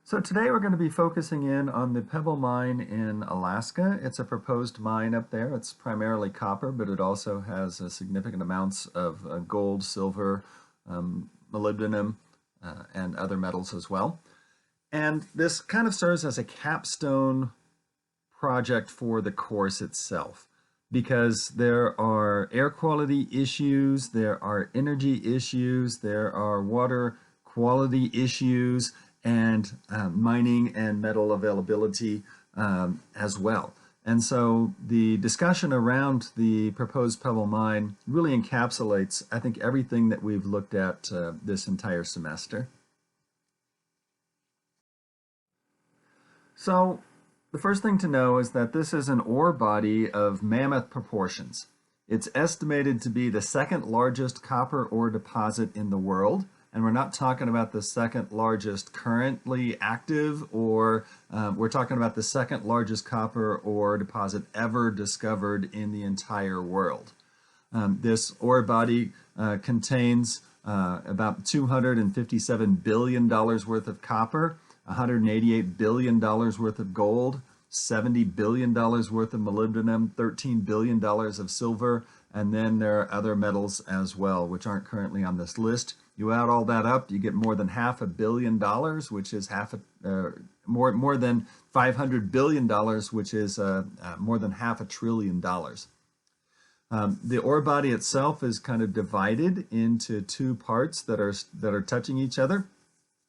So today we're going to be focusing in on the Pebble Mine in Alaska. It's a proposed mine up there. It's primarily copper, but it also has significant amounts of gold, silver, molybdenum, and other metals as well. And this kind of serves as a capstone project for the course itself because there are air quality issues, there are energy issues, there are water quality issues, and mining and metal availability as well. And so the discussion around the proposed Pebble Mine really encapsulates, I think, everything that we've looked at this entire semester. So the first thing to know is that this is an ore body of mammoth proportions. It's estimated to be the second largest copper ore deposit in the world. And we're not talking about the second largest currently active, or we're talking about the second largest copper ore deposit ever discovered in the entire world. This ore body contains about $257 billion worth of copper, $188 billion worth of gold, $70 billion worth of molybdenum, $13 billion of silver, and then there are other metals as well, which aren't currently on this list. You add all that up, you get more than $500 billion, which is more than $500 billion, which is more than $500 billion. The ore body itself is kind of divided into two parts that are touching each other.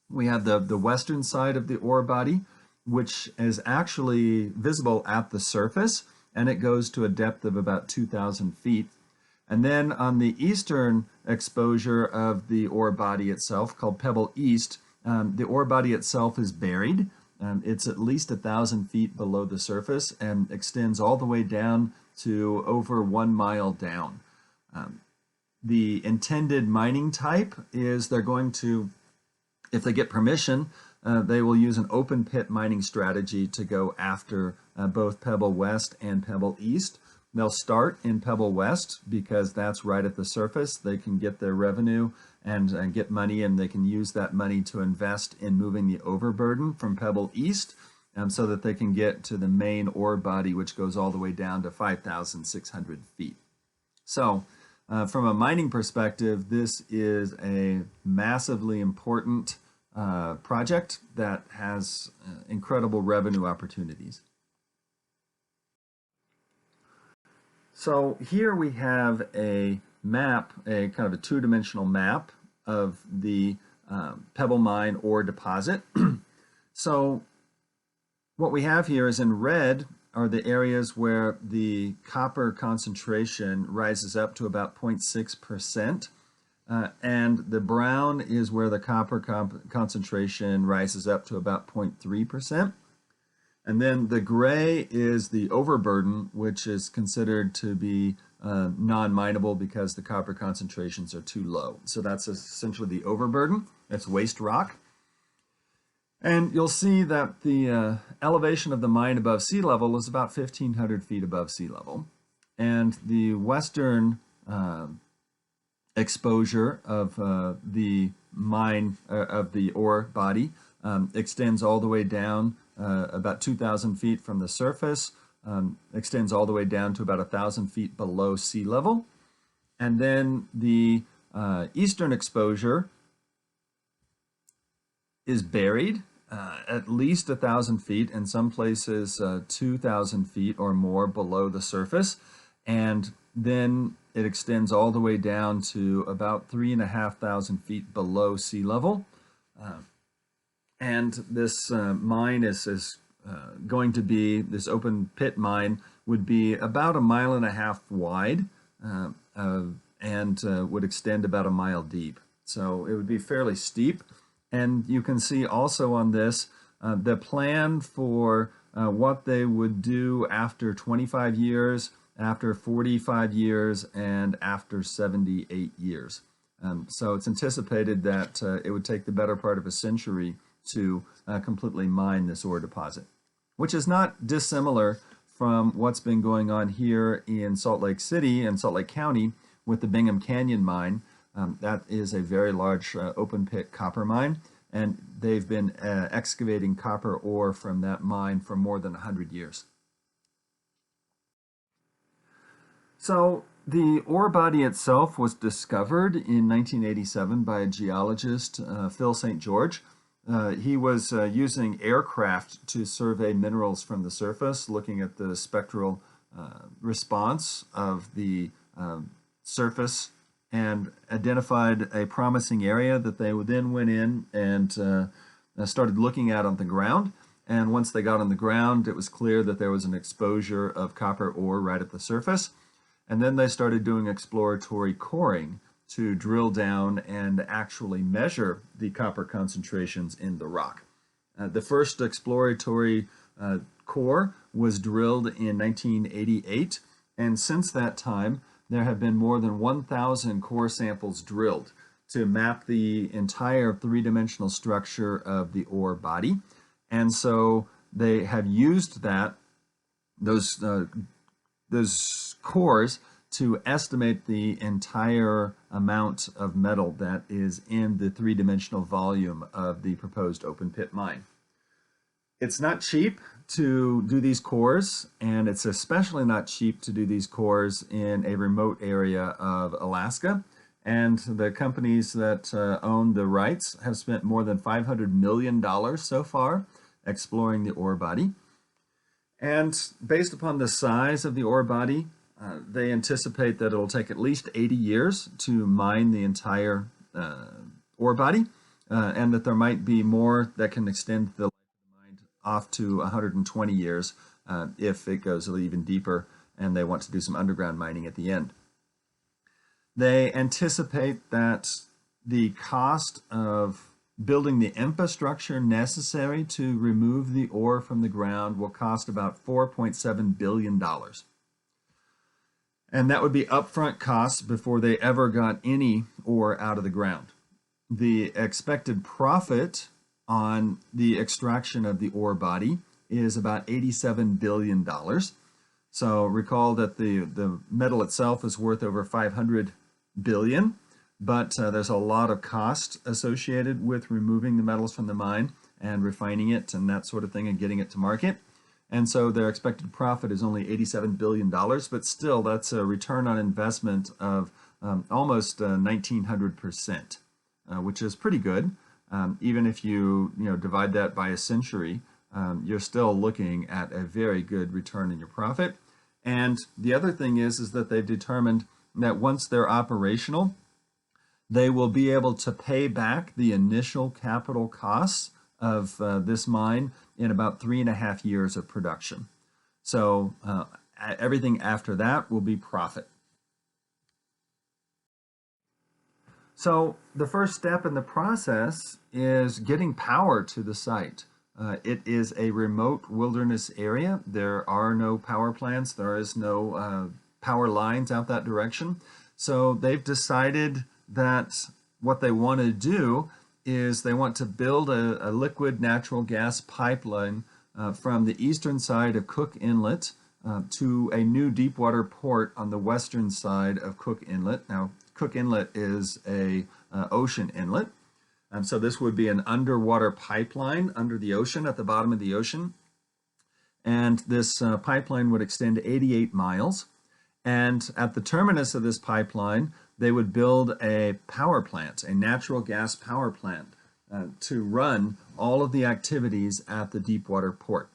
We have the western side of the ore body, which is actually visible at the surface, and it goes to a depth of about 2,000 feet. And then on the eastern exposure of the ore body itself, called Pebble East, the ore body itself is buried. It's at least 1,000 feet below the surface and extends all the way down to over 1 mile down. The intended mining type is they're going to, if they get permission, they will use an open pit mining strategy to go after both Pebble West and Pebble East. They'll start in Pebble West because that's right at the surface. They can get their revenue and get money, and they can use that money to invest in moving the overburden from Pebble East so that they can get to the main ore body, which goes all the way down to 5,600 feet. So from a mining perspective, this is a massively important project that has incredible revenue opportunities. So here we have a map, a kind of a two-dimensional map of the Pebble Mine ore deposit. So what we have here is in red are the areas where the copper concentration rises up to about 0.6%. And the brown is where the copper concentration rises up to about 0.3%. And then the gray is the overburden, which is considered to be non-mineable because the copper concentrations are too low. So that's essentially the overburden. It's waste rock. And you'll see that the elevation of the mine above sea level is about 1,500 feet above sea level. And the western exposure of the mine, of the ore body, extends all the way down about 2,000 feet from the surface, extends all the way down to about 1,000 feet below sea level. And then the eastern exposure is buried at least 1,000 feet, in some places 2,000 feet or more below the surface. And then it extends all the way down to about 3,500 feet below sea level. And this mine is going to be, this open pit mine would be about 1.5 miles wide and would extend about 1 mile deep. So it would be fairly steep. And you can see also on this the plan for what they would do after 25 years, after 45 years, and after 78 years. So it's anticipated that it would take the better part of a century to completely mine this ore deposit, which is not dissimilar from what's been going on here in Salt Lake City and Salt Lake County with the Bingham Canyon mine. That is a very large open pit copper mine, and they've been excavating copper ore from that mine for more than 100 years. So the ore body itself was discovered in 1987 by a geologist, Phil St. George. He was using aircraft to survey minerals from the surface, looking at the spectral response of the surface, and identified a promising area that they then went in and started looking at on the ground. And once they got on the ground, it was clear that there was an exposure of copper ore right at the surface. And then they started doing exploratory coring to drill down and actually measure the copper concentrations in the rock. The first exploratory core was drilled in 1988, and since that time there have been more than 1,000 core samples drilled to map the entire three-dimensional structure of the ore body. And so they have used those cores to estimate the entire amount of metal that is in the three-dimensional volume of the proposed open pit mine. It's not cheap to do these cores, and it's especially not cheap to do these cores in a remote area of Alaska. And the companies that own the rights have spent more than $500 million so far exploring the ore body. And based upon the size of the ore body, they anticipate that it'll take at least 80 years to mine the entire ore body, and that there might be more that can extend the life of the mine off to 120 years if it goes even deeper and they want to do some underground mining at the end. They anticipate that the cost of building the infrastructure necessary to remove the ore from the ground will cost about $4.7 billion. And that would be upfront costs before they ever got any ore out of the ground. The expected profit on the extraction of the ore body is about $87 billion. So recall that the metal itself is worth over $500 billion, but there's a lot of cost associated with removing the metals from the mine and refining it and that sort of thing and getting it to market. And so their expected profit is only $87 billion, but still that's a return on investment of almost 1,900%, which is pretty good. Even if you divide that by a century, you're still looking at a very good return in your profit. And the other thing is that they've determined that once they're operational, they will be able to pay back the initial capital costs of this mine in about 3.5 years of production. So everything after that will be profit. So the first step in the process is getting power to the site. It is a remote wilderness area. There are no power plants. There is no power lines out that direction. So they've decided that what they want to do is they want to build a liquid natural gas pipeline from the eastern side of Cook Inlet to a new deepwater port on the western side of Cook Inlet. Now, Cook Inlet is a ocean inlet, so this would be an underwater pipeline under the ocean, at the bottom of the ocean. And this pipeline would extend 88 miles. And at the terminus of this pipeline, they would build a power plant, a natural gas power plant, to run all of the activities at the deepwater port.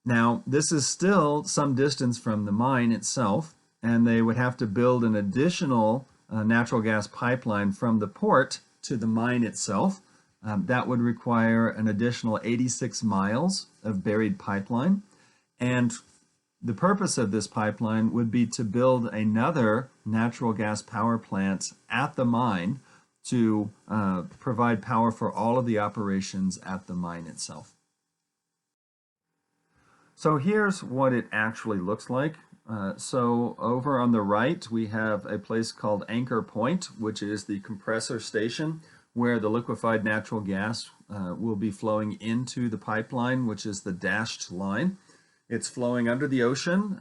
Now, this is still some distance from the mine itself, and they would have to build an additional natural gas pipeline from the port to the mine itself. That would require an additional 86 miles of buried pipeline. And the purpose of this pipeline would be to build another natural gas power plant at the mine to provide power for all of the operations at the mine itself. So here's what it actually looks like. So over on the right, we have a place called Anchor Point, which is the compressor station where the liquefied natural gas will be flowing into the pipeline, which is the dashed line. It's flowing under the ocean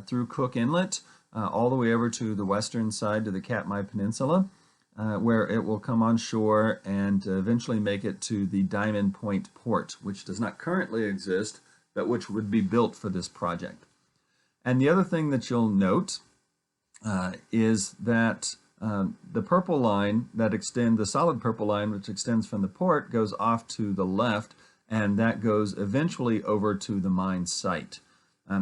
through Cook Inlet all the way over to the western side to the Katmai Peninsula. where it will come on shore and eventually make it to the Diamond Point port, which does not currently exist, but which would be built for this project. And the other thing that you'll note is that the purple line that extends, the solid purple line which extends from the port, goes off to the left, and that goes eventually over to the mine site.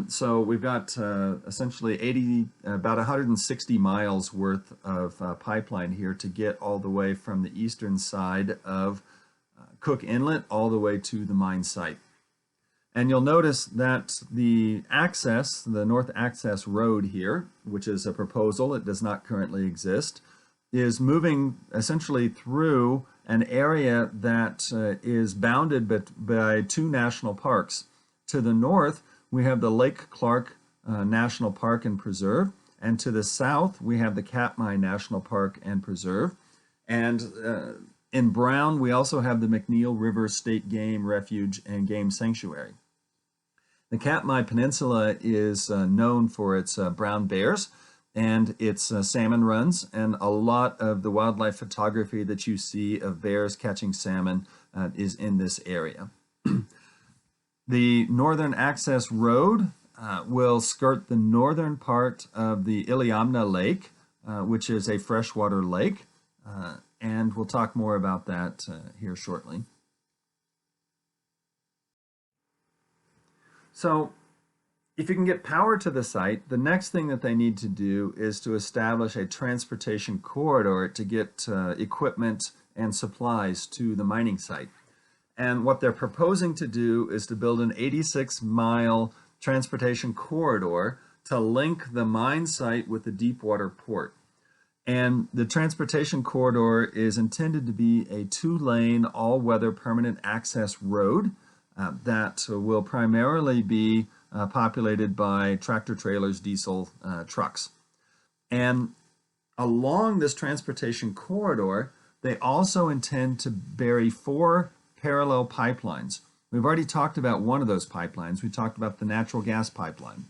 So we've got essentially about 160 miles worth of pipeline here to get all the way from the eastern side of Cook Inlet all the way to the mine site. And you'll notice that the access, the north access road here, which is a proposal, it does not currently exist, is moving essentially through an area that is bounded by two national parks. To the north, we have the Lake Clark National Park and Preserve, and to the south, we have the Katmai National Park and Preserve. And in brown, we also have the McNeil River State Game Refuge and Game Sanctuary. The Katmai Peninsula is known for its brown bears and its salmon runs, and a lot of the wildlife photography that you see of bears catching salmon is in this area. The Northern Access Road will skirt the northern part of the Iliamna Lake, which is a freshwater lake, and we'll talk more about that here shortly. So if you can get power to the site, the next thing that they need to do is to establish a transportation corridor to get equipment and supplies to the mining site. And what they're proposing to do is to build an 86-mile transportation corridor to link the mine site with the deepwater port. And the transportation corridor is intended to be a 2-lane, all-weather permanent access road that will primarily be populated by tractor trailers, diesel trucks. And along this transportation corridor, they also intend to bury 4 parallel pipelines. We've already talked about one of those pipelines. We talked about the natural gas pipeline,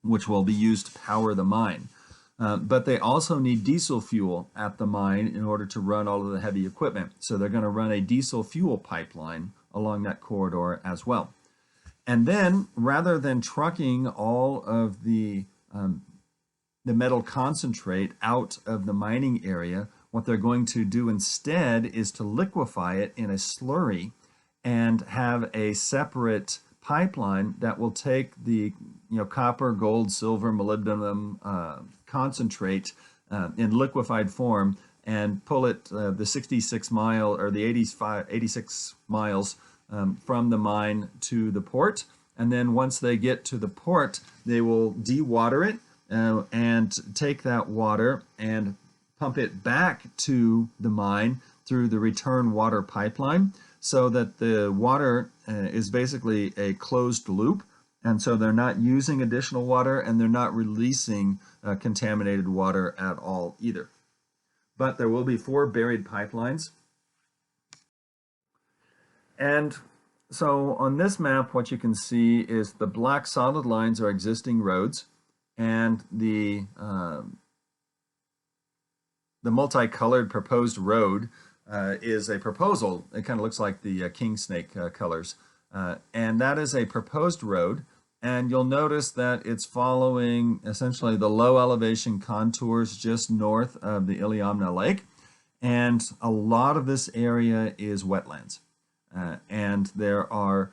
which will be used to power the mine. But they also need diesel fuel at the mine in order to run all of the heavy equipment. So they're going to run a diesel fuel pipeline along that corridor as well. And then, rather than trucking all of the metal concentrate out of the mining area, what they're going to do instead is to liquefy it in a slurry and have a separate pipeline that will take the copper, gold, silver, molybdenum concentrate in liquefied form and pull it the 66 mile or the 86 miles from the mine to the port. And then once they get to the port, they will dewater it and take that water and pump it back to the mine through the return water pipeline, so that the water is basically a closed loop, and so they're not using additional water and they're not releasing contaminated water at all either. But there will be 4 buried pipelines. And so on this map, what you can see is the black solid lines are existing roads, and the multicolored proposed road is a proposal. It kind of looks like the king snake colors. And that is a proposed road. And you'll notice that it's following essentially the low elevation contours just north of the Iliamna Lake. And a lot of this area is wetlands. And there are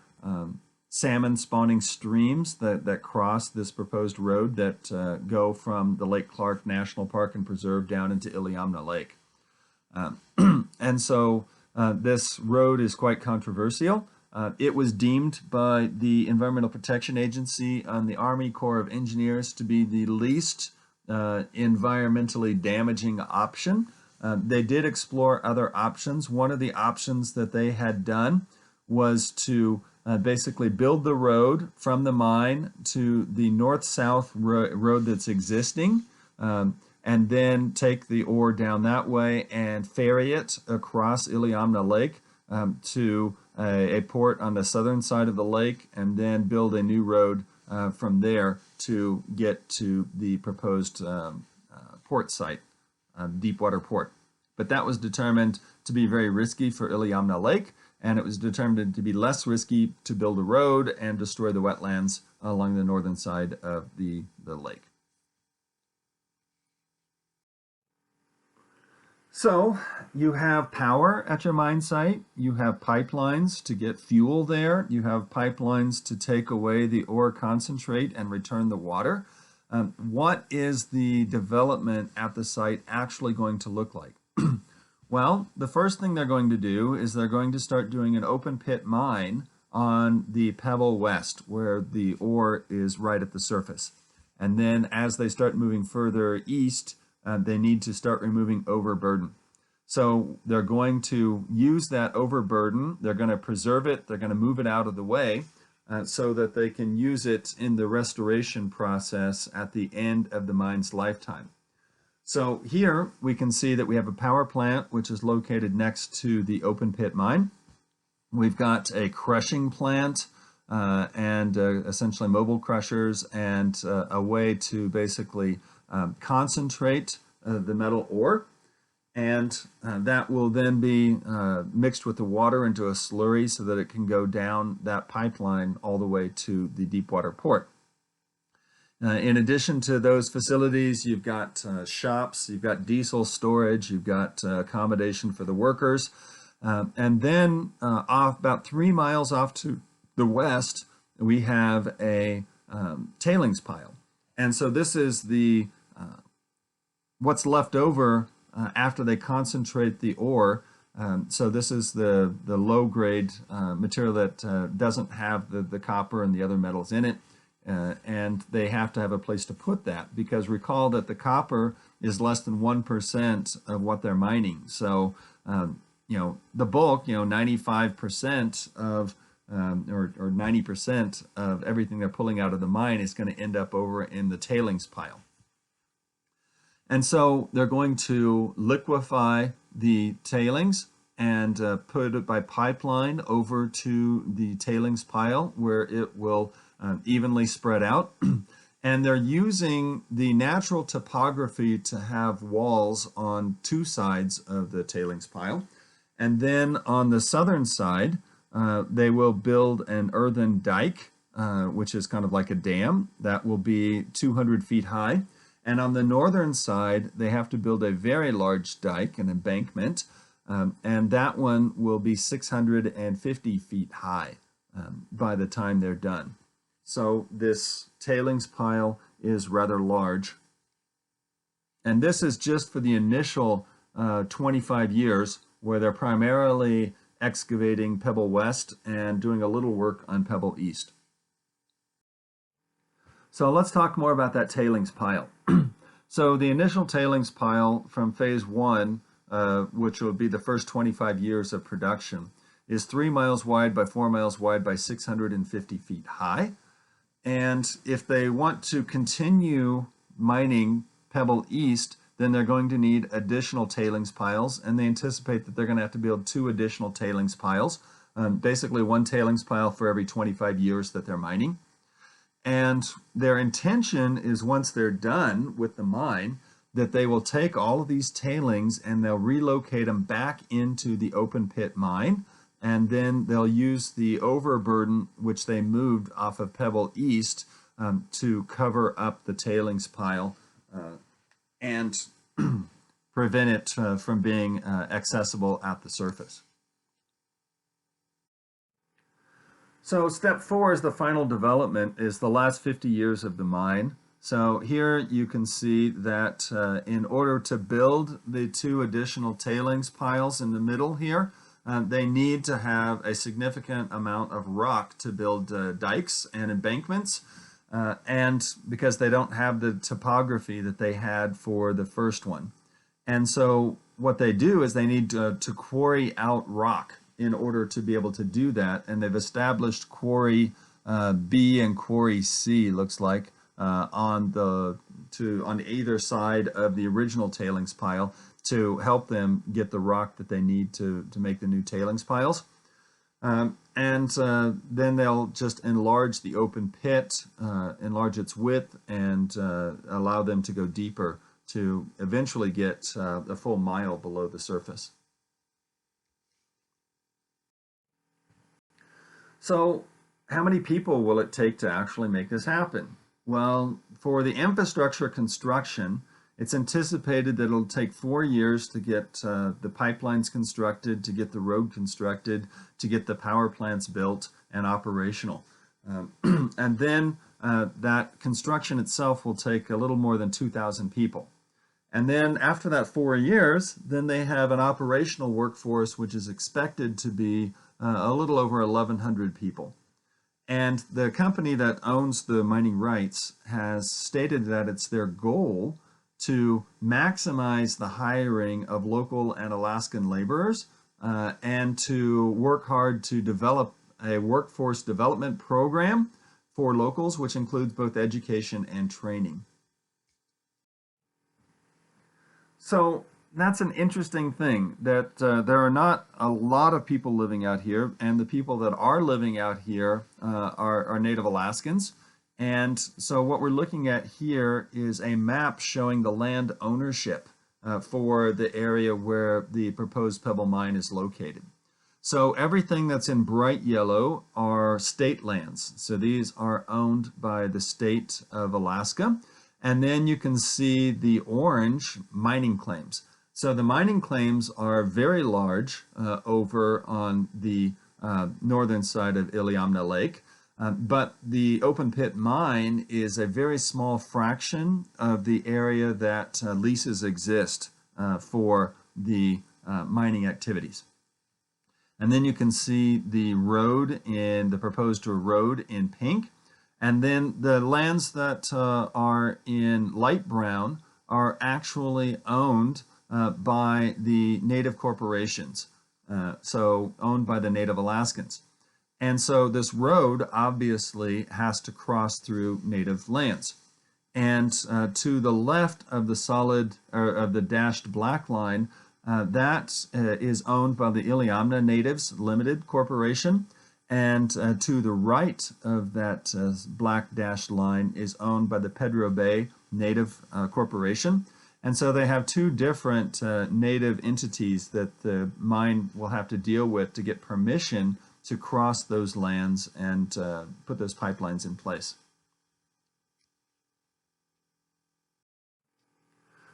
salmon spawning streams that cross this proposed road that go from the Lake Clark National Park and Preserve down into Iliamna Lake. And so this road is quite controversial. It was deemed by the Environmental Protection Agency and the Army Corps of Engineers to be the least environmentally damaging option. They did explore other options. One of the options that they had done was to basically build the road from the mine to the north-south road that's existing, and then take the ore down that way and ferry it across Iliamna Lake to a port on the southern side of the lake, and then build a new road from there to get to the proposed port site, Deepwater Port. but that was determined to be very risky for Iliamna Lake, and it was determined to be less risky to build a road and destroy the wetlands along the northern side of the lake. So you have power at your mine site, you have pipelines to get fuel there, you have pipelines to take away the ore concentrate and return the water. What is the development at the site actually going to look like? Well, the first thing they're going to do is they're going to start doing an open pit mine on the Pebble West, where the ore is right at the surface. And then as they start moving further east, they need to start removing overburden. So they're going to use that overburden, they're going to preserve it, they're going to move it out of the way so that they can use it in the restoration process at the end of the mine's lifetime. So here we can see that we have a power plant which is located next to the open pit mine. We've got a crushing plant and essentially mobile crushers and a way to basically concentrate the metal ore, and that will then be mixed with the water into a slurry so that it can go down that pipeline all the way to the deepwater port. In addition to those facilities, you've got shops, you've got diesel storage, you've got accommodation for the workers, and then off about 3 miles off to the west, we have a tailings pile. And so this is the what's left over after they concentrate the ore. So this is the low-grade material that doesn't have the copper and the other metals in it. And they have to have a place to put that, because recall that the copper is less than 1% of what they're mining. So, the bulk, 95% of or 90% of everything they're pulling out of the mine is going to end up over in the tailings pile. And so they're going to liquefy the tailings and put it by pipeline over to the tailings pile where it will evenly spread out. And they're using the natural topography to have walls on 2 sides of the tailings pile. And then on the southern side, they will build an earthen dike, which is kind of like a dam that will be 200 feet high. And on the northern side, they have to build a very large dike, an embankment, and that one will be 650 feet high by the time they're done. So this tailings pile is rather large. And this is just for the initial 25 years where they're primarily excavating Pebble West and doing a little work on Pebble East. So let's talk more about that tailings pile. So the initial tailings pile from phase 1, which will be the first 25 years of production, is 3 miles wide by 4 miles wide by 650 feet high. And if they want to continue mining Pebble East, then they're going to need additional tailings piles, and they anticipate that they're going to have to build 2 additional tailings piles, basically 1 tailings pile for every 25 years that they're mining. And their intention is, once they're done with the mine, that they will take all of these tailings and they'll relocate them back into the open pit mine, and then they'll use the overburden which they moved off of Pebble East to cover up the tailings pile and prevent it from being accessible at the surface. So step 4 is the final development, is the last 50 years of the mine. So here you can see that in order to build the 2 additional tailings piles in the middle here, they need to have a significant amount of rock to build dikes and embankments, and because they don't have the topography that they had for the first one. And so what they do is they need to quarry out rock in order to be able to do that, and they've established quarry B and quarry C, looks like, on either side of the original tailings pile to help them get the rock that they need to make the new tailings piles. And then they'll just enlarge the open pit, enlarge its width, and allow them to go deeper to eventually get a full mile below the surface. So how many people will it take to actually make this happen? Well, for the infrastructure construction, it's anticipated that it'll take 4 years to get the pipelines constructed, to get the road constructed, to get the power plants built and operational. And then that construction itself will take a little more than 2,000 people. And then after that 4 years, then they have an operational workforce which is expected to be a little over 1,100 people. And the company that owns the mining rights has stated that it's their goal to maximize the hiring of local and Alaskan laborers and to work hard to develop a workforce development program for locals, which includes both education and training. So that's an interesting thing, that there are not a lot of people living out here, and the people that are living out here are Native Alaskans. And so what we're looking at here is a map showing the land ownership for the area where the proposed Pebble Mine is located. So everything that's in bright yellow are state lands. So these are owned by the state of Alaska. And then you can see the orange mining claims. So the mining claims are very large over on the northern side of Iliamna Lake. But the open pit mine is a very small fraction of the area that leases exist for the mining activities. And then you can see the road in the proposed road in pink. And then the lands that are in light brown are actually owned by the native corporations, so owned by the Native Alaskans. And so this road obviously has to cross through native lands. And to the left of the solid, or of the dashed black line, that is owned by the Iliamna Natives Limited Corporation. And to the right of that black dashed line is owned by the Pedro Bay Native Corporation. And so they have two different native entities that the mine will have to deal with to get permission to cross those lands and put those pipelines in place.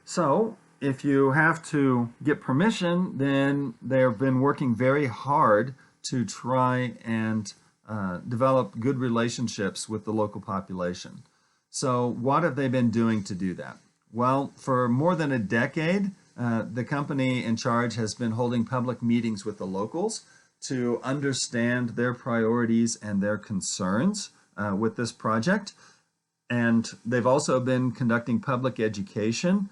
So if you have to get permission, then they've been working very hard to try and develop good relationships with the local population. So what have they been doing to do that? Well, for more than a decade, the company in charge has been holding public meetings with the locals to understand their priorities and their concerns with this project. And they've also been conducting public education,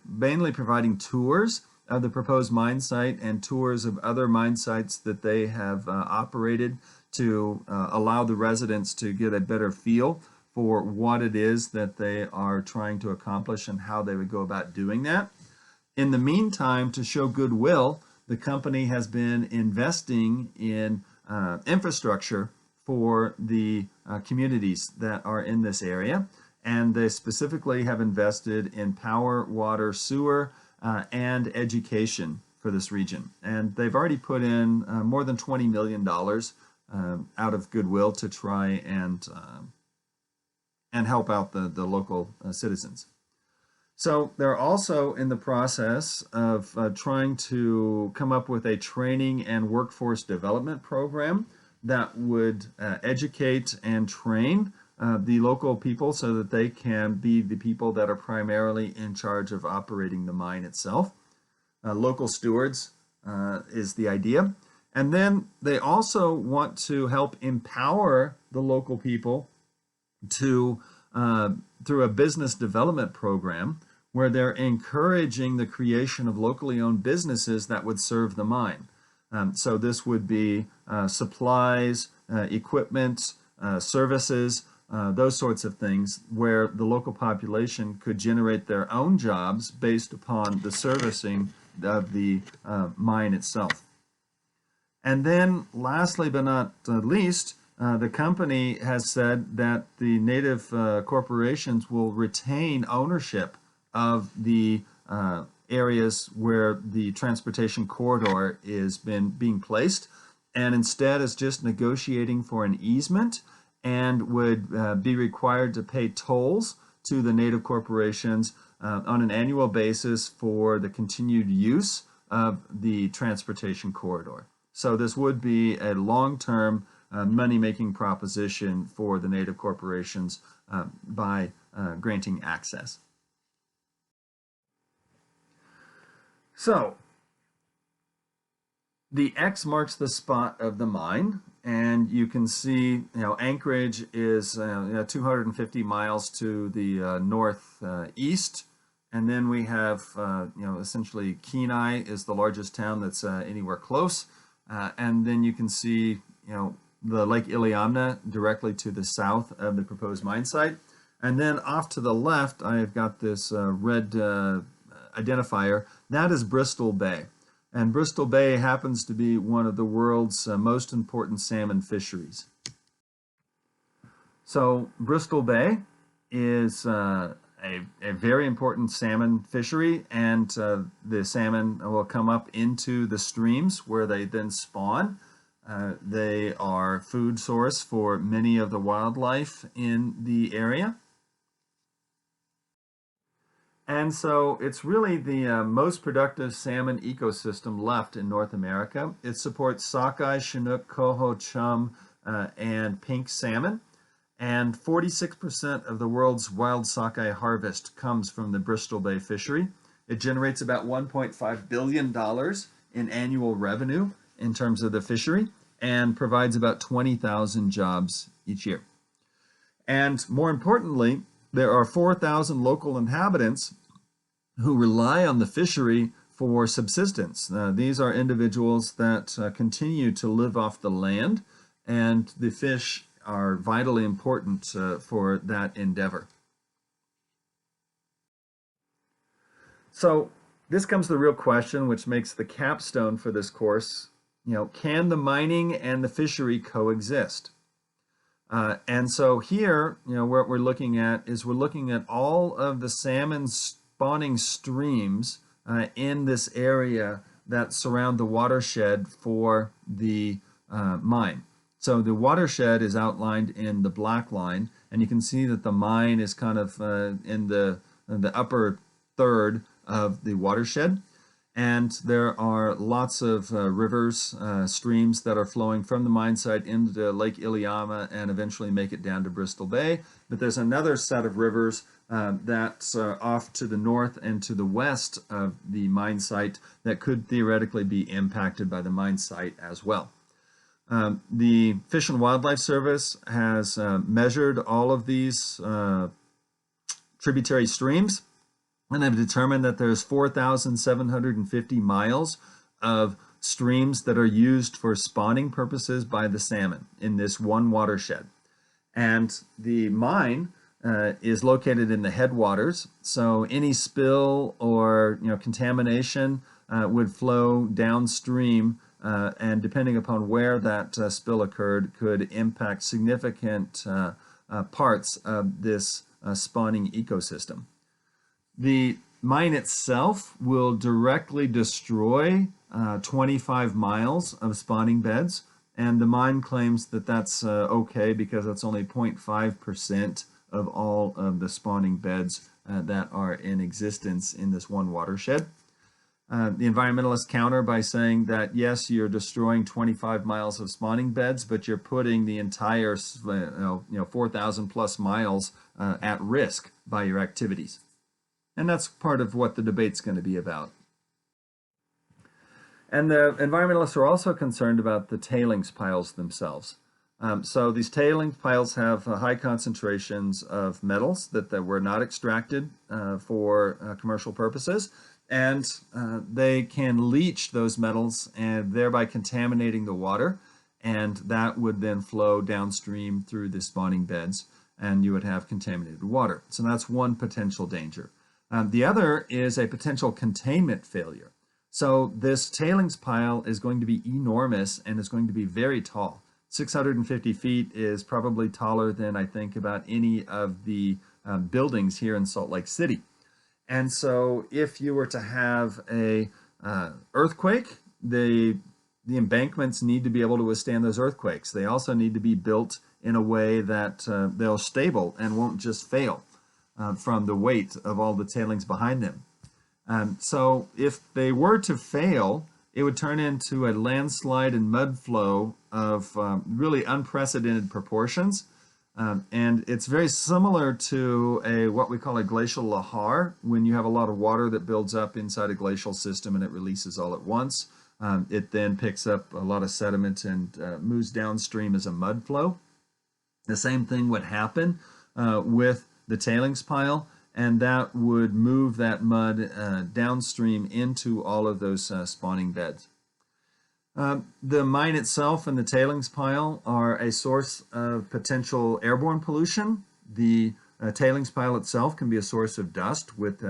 mainly providing tours of the proposed mine site and tours of other mine sites that they have operated to allow the residents to get a better feel for what it is that they are trying to accomplish and how they would go about doing that. In the meantime, to show goodwill, the company has been investing in infrastructure for the communities that are in this area. And they specifically have invested in power, water, sewer, and education for this region. And they've already put in more than $20 million out of goodwill to try and help out the local citizens. So they're also in the process of trying to come up with a training and workforce development program that would educate and train the local people so that they can be the people that are primarily in charge of operating the mine itself. Local stewards is the idea. And then they also want to help empower the local people to through a business development program where they're encouraging the creation of locally owned businesses that would serve the mine. So this would be supplies, equipment, services, those sorts of things where the local population could generate their own jobs based upon the servicing of the mine itself. And then lastly but not least, the company has said that the native corporations will retain ownership of the areas where the transportation corridor is being placed, and instead is just negotiating for an easement and would be required to pay tolls to the native corporations on an annual basis for the continued use of the transportation corridor. So this would be a long-term money-making proposition for the native corporations by granting access. So the X marks the spot of the mine, and you can see, Anchorage is 250 miles to the northeast, and then we have, essentially Kenai is the largest town that's anywhere close, and then you can see, the Lake Iliamna directly to the south of the proposed mine site, and then off to the left, I've got this red identifier. That is Bristol Bay. And Bristol Bay happens to be one of the world's most important salmon fisheries. So Bristol Bay is a very important salmon fishery, and the salmon will come up into the streams where they then spawn. They are food source for many of the wildlife in the area. And so it's really the most productive salmon ecosystem left in North America. It supports sockeye, chinook, coho, chum, and pink salmon. And 46% of the world's wild sockeye harvest comes from the Bristol Bay fishery. It generates about $1.5 billion in annual revenue in terms of the fishery, and provides about 20,000 jobs each year. And more importantly, there are 4,000 local inhabitants who rely on the fishery for subsistence. These are individuals that continue to live off the land, and the fish are vitally important for that endeavor. So this comes to the real question, which makes the capstone for this course. Can the mining and the fishery coexist? And so here, what we're looking at is all of the salmon spawning streams in this area that surround the watershed for the mine. So the watershed is outlined in the black line, and you can see that the mine is kind of in the upper third of the watershed. And there are lots of rivers, streams that are flowing from the mine site into Lake Iliamna and eventually make it down to Bristol Bay. But there's another set of rivers that's off to the north and to the west of the mine site that could theoretically be impacted by the mine site as well. The Fish and Wildlife Service has measured all of these tributary streams, and they've determined that there's 4,750 miles of streams that are used for spawning purposes by the salmon in this one watershed. And the mine is located in the headwaters, so any spill or contamination would flow downstream, and depending upon where that spill occurred, could impact significant parts of this spawning ecosystem. The mine itself will directly destroy 25 miles of spawning beds, and the mine claims that that's okay because that's only 0.5% of all of the spawning beds that are in existence in this one watershed. The environmentalists counter by saying that yes, you're destroying 25 miles of spawning beds, but you're putting the entire 4,000 plus miles at risk by your activities. And that's part of what the debate's going to be about. And the environmentalists are also concerned about the tailings piles themselves. So these tailings piles have high concentrations of metals that were not extracted for commercial purposes, and they can leach those metals and thereby contaminating the water, and that would then flow downstream through the spawning beds, and you would have contaminated water. So that's one potential danger. The other is a potential containment failure. So this tailings pile is going to be enormous and is going to be very tall. 650 feet is probably taller than I think about any of the buildings here in Salt Lake City. And so if you were to have a earthquake, the embankments need to be able to withstand those earthquakes. They also need to be built in a way that they're stable and won't just fail from the weight of all the tailings behind them. So if they were to fail, it would turn into a landslide and mud flow of really unprecedented proportions. And it's very similar to what we call a glacial lahar, when you have a lot of water that builds up inside a glacial system and it releases all at once. It then picks up a lot of sediment and moves downstream as a mud flow. The same thing would happen with the tailings pile, and that would move that mud downstream into all of those spawning beds. The mine itself and the tailings pile are a source of potential airborne pollution. The tailings pile itself can be a source of dust with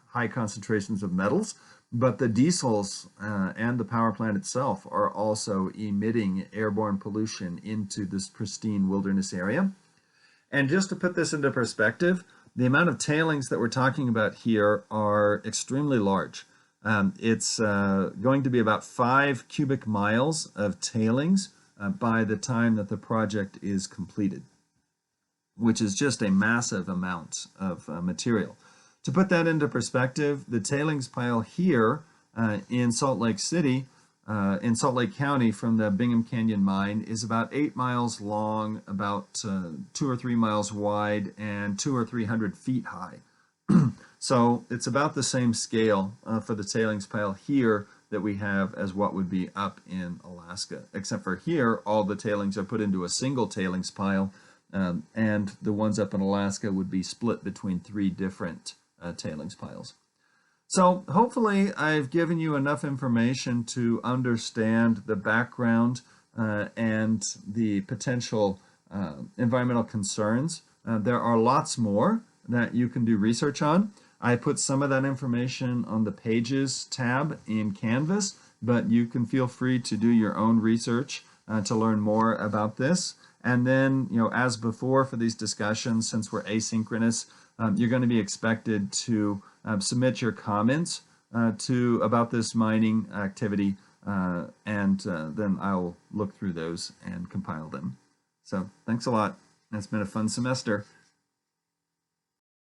high concentrations of metals, but the diesels and the power plant itself are also emitting airborne pollution into this pristine wilderness area. And just to put this into perspective, the amount of tailings that we're talking about here are extremely large. It's going to be about 5 cubic miles of tailings by the time that the project is completed, which is just a massive amount of material. To put that into perspective, the tailings pile here in Salt Lake City, in Salt Lake County from the Bingham Canyon mine is about 8 miles long, about 2 or 3 miles wide, and 200 or 300 feet high. So it's about the same scale for the tailings pile here that we have as what would be up in Alaska, except for here all the tailings are put into a single tailings pile, and the ones up in Alaska would be split between 3 different tailings piles. So hopefully I've given you enough information to understand the background and the potential environmental concerns. There are lots more that you can do research on. I put some of that information on the Pages tab in Canvas, but you can feel free to do your own research to learn more about this. And then, as before for these discussions, since we're asynchronous, you're going to be expected to submit your comments about this mining activity, and then I'll look through those and compile them. So thanks a lot. It's been a fun semester.